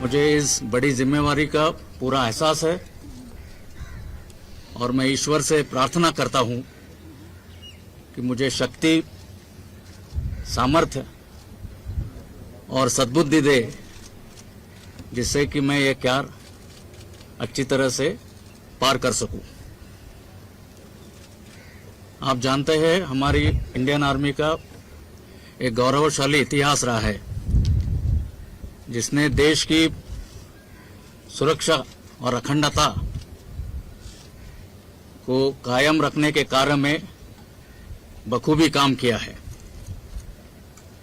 मुझे इस बड़ी जिम्मेवारी का पूरा एहसास है और मैं ईश्वर से प्रार्थना करता हूं कि मुझे शक्ति, सामर्थ्य और सद्बुद्धि दे, जिससे कि मैं ये कार्य अच्छी तरह से पार कर सकूं। आप जानते हैं हमारी इंडियन आर्मी का एक गौरवशाली इतिहास रहा है, जिसने देश की सुरक्षा और अखंडता को कायम रखने के कार्य में बखूबी काम किया है।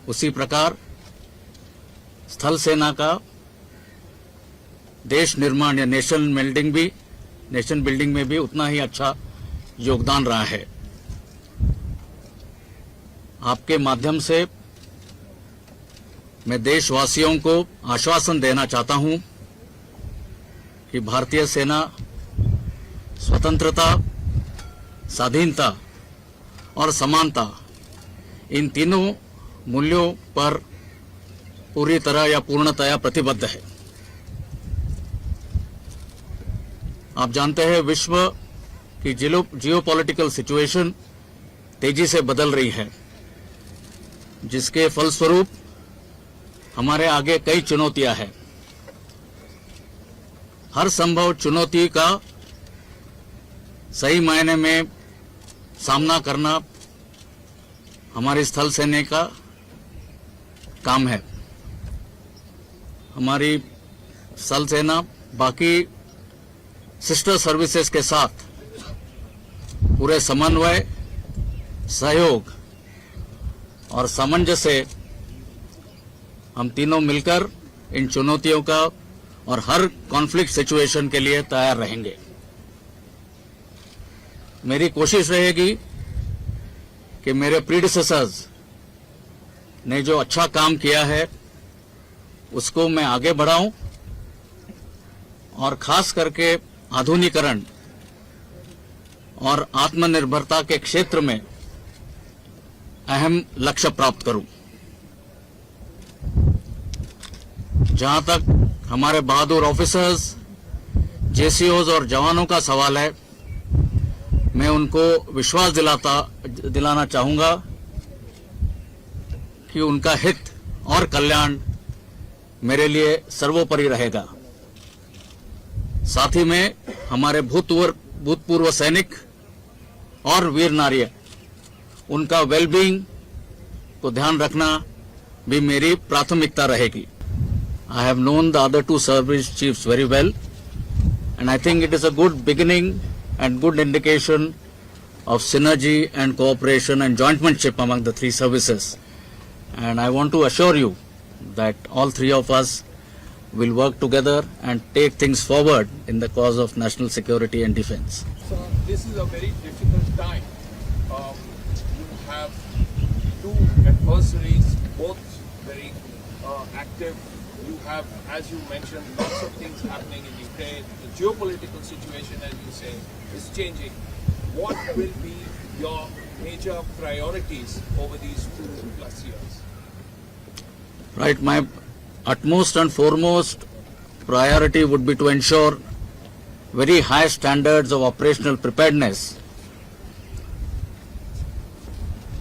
उसी प्रकार स्थल सेना का देश निर्माण या नेशन बिल्डिंग में भी उतना ही अच्छा योगदान रहा है। आपके माध्यम से मैं देशवासियों को आश्वासन देना चाहता हूं कि भारतीय सेना स्वतंत्रता, स्वाधीनता और समानता, इन तीनों मूल्यों पर पूरी तरह या पूर्णतया प्रतिबद्ध है। आप जानते हैं विश्व की जियोपॉलिटिकल सिचुएशन तेजी से बदल रही है, जिसके फलस्वरूप हमारे आगे कई चुनौतियां हैं। हर संभव चुनौती का सही मायने में सामना करना हमारी स्थल सेना का काम है। हमारी स्थल सेना बाकी सिस्टर सर्विसेज के साथ पूरे समन्वय, सहयोग और सामंजस्य से हम तीनों मिलकर इन चुनौतियों का और हर कॉन्फ्लिक्ट सिचुएशन के लिए तैयार रहेंगे। मेरी कोशिश रहेगी कि मेरे प्रीडिसेसर्स ने जो अच्छा काम किया है उसको मैं आगे बढ़ाऊं और खास करके आधुनिकीकरण और आत्मनिर्भरता के क्षेत्र में अहम लक्ष्य प्राप्त करूं। जहां तक हमारे बहादुर ऑफिसर्स, जेसीओज और जवानों का सवाल है, मैं उनको विश्वास दिलाना चाहूंगा कि उनका हित और कल्याण मेरे लिए सर्वोपरि रहेगा। साथ ही में हमारे भूतपूर्व सैनिक और वीर नारी, उनका वेलबींग को ध्यान रखना भी मेरी प्राथमिकता रहेगी। I have known the other two service chiefs very well, and I think it is a good beginning and good indication of synergy and cooperation and jointmanship among the three services. And I want to assure you that all three of us will work together and take things forward in the cause of national security and defense. So this is a very difficult time. You have two adversaries, both very active. You have, as you mentioned, lots of things happening in Ukraine. The geopolitical situation, as you say, is changing. What will be your major priorities over these 2+ years? Right, my utmost and foremost priority would be to ensure very high standards of operational preparedness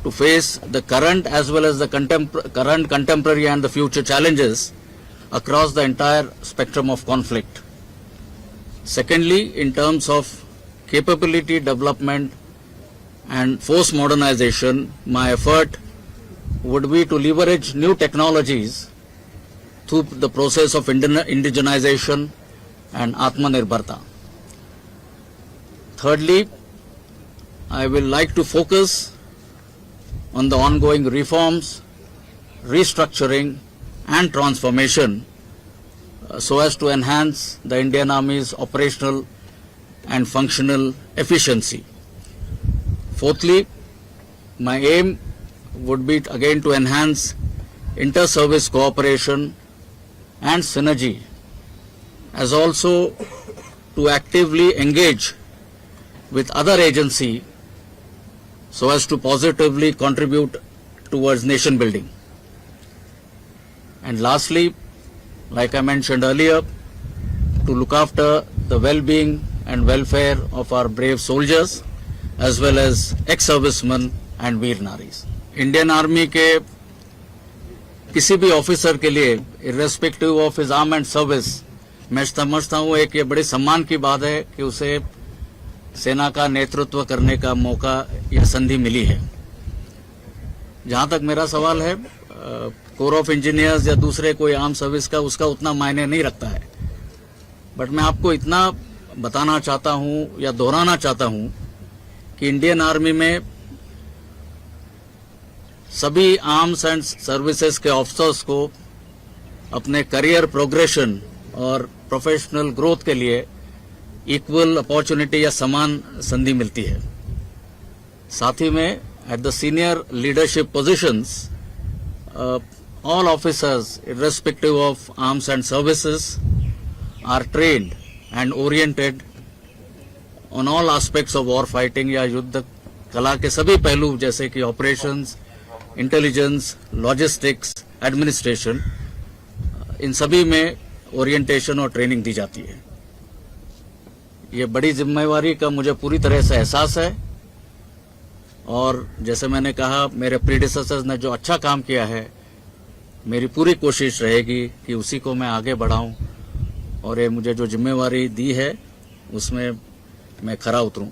to face the current as well as the current, contemporary and the future challenges across the entire spectrum of conflict. Secondly, in terms of capability development and force modernization, my effort would be to leverage new technologies through the process of indigenization and Atmanirbharta. Thirdly, I will like to focus on the ongoing reforms, restructuring and transformation so as to enhance the Indian Army's operational and functional efficiency. Fourthly, my aim would be again to enhance inter-service cooperation and synergy, as also to actively engage with other agencies so as to positively contribute towards nation building. And lastly, like I mentioned earlier, to look after the well-being and welfare of our brave soldiers as well as ex-servicemen and वीर नारीज। Indian army के किसी भी officer के लिए irrespective of his arm and service, मैं समझता हूं एक ये बड़ी सम्मान की बात है कि उसे सेना का नेतृत्व करने का मौका या संधि मिली है। जहां तक मेरा सवाल है, कोर ऑफ इंजीनियर्स या दूसरे कोई आर्म सर्विस का उसका उतना मायने नहीं रखता है, बट मैं आपको इतना बताना चाहता हूं या दोहराना चाहता हूं कि इंडियन आर्मी में सभी आर्म्स एंड सर्विसेज के ऑफिसर्स को अपने करियर प्रोग्रेशन और प्रोफेशनल ग्रोथ के लिए इक्वल अपॉर्चुनिटी या समान संधि मिलती है। साथ ही में at the senior leadership positions all officers irrespective of arms and services are trained and oriented on all aspects of war fighting या युद्ध कला के सभी पहलू जैसे कि ऑपरेशंस, इंटेलिजेंस, लॉजिस्टिक्स, एडमिनिस्ट्रेशन, इन सभी में ओरिएंटेशन और ट्रेनिंग दी जाती है। ये बड़ी जिम्मेवारी का मुझे पूरी तरह से एहसास है और जैसे मैंने कहा, मेरे प्रीडिसेसर्स ने जो अच्छा काम किया है, मेरी पूरी कोशिश रहेगी कि उसी को मैं आगे बढ़ाऊं और ये मुझे जो जिम्मेवारी दी है उसमें मैं खरा उतरूं।